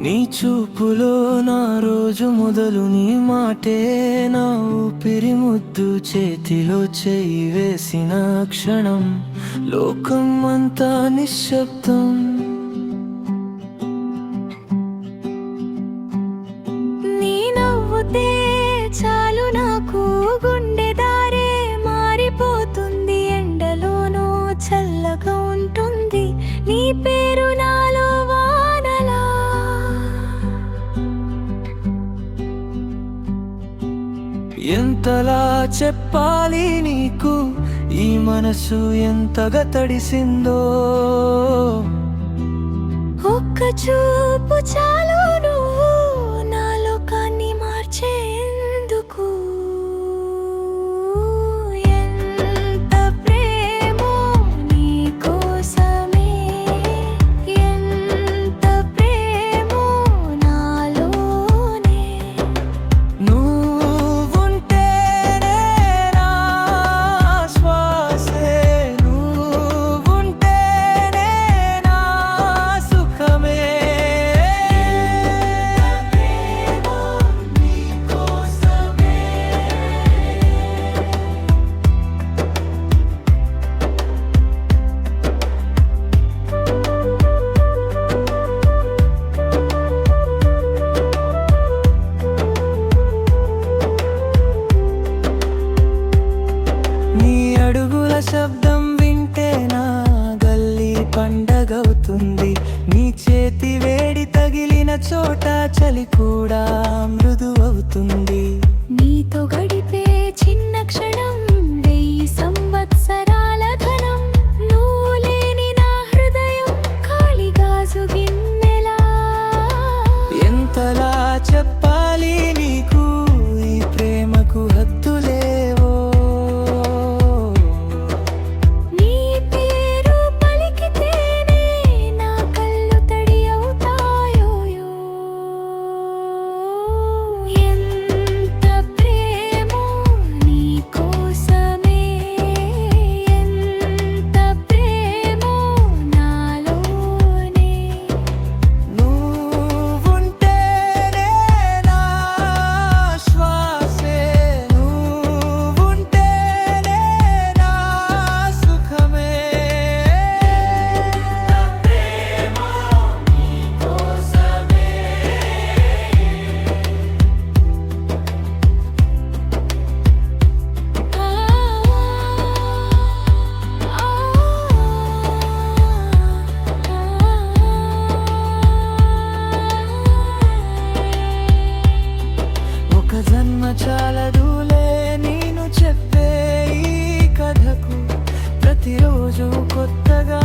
నీ చూపులో నా రోజు మొదలు, నీ మాటే నా ఊపిరి, ముద్దు చేతిలో చేయి వేసిన క్షణం లోకం అంతా నిశ్శబ్దం. నీ నవ్వుతే చాలు నాకు, గుండె దారే మారిపోతుంది, ఎండలోనూ చల్లగా ఉంటుంది నీ పేరు నాలో వానలా. ఎంతలా చెప్పాలి నీకు, ఈ మనసు ఎంతగా తడిసిందో. ఒక్క చూపు చాలు నువ్వు నా లోకాన్ని మార్చేందుకు. ఎంత ప్రేమో నీ కోసమే, ఎంత ప్రేమో నాలోనే. నువ్వుంటేనే నా శ్వాసే, నువ్వుంటేనే నా సుఖమే. నీ అడుగుల శబ్దం వింటే నా గల్లీ పండగవుతుంది, నీ చేతి వేడి తగిలిన చోట చలి కూడా మృదువవుతుంది. నీతో గడిపే చిన్న క్షణం 1000 సంవత్సరాల ఘనం. నువ్వు లేని నా హృదయం కాళిగాజు గిన్నెలా. ఎంతలా చెప్పాలి నీకు, ఈ ప్రేమకు హద్దులేవో. నీ పేరు పలికితేనే నా కళ్ళు తడి అవుతాయోయో. ఎంత ప్రేమో నీ కోసమే, ఎంత ప్రేమో నాలోనే. నువ్వుంటేనే నా శ్వాసే, నువ్వుంటేనే నా సుఖమే. ఒక జన్మ చాలదులే నేను చెప్పే ఈ కథకు, ప్రతిరోజు కొత్తగా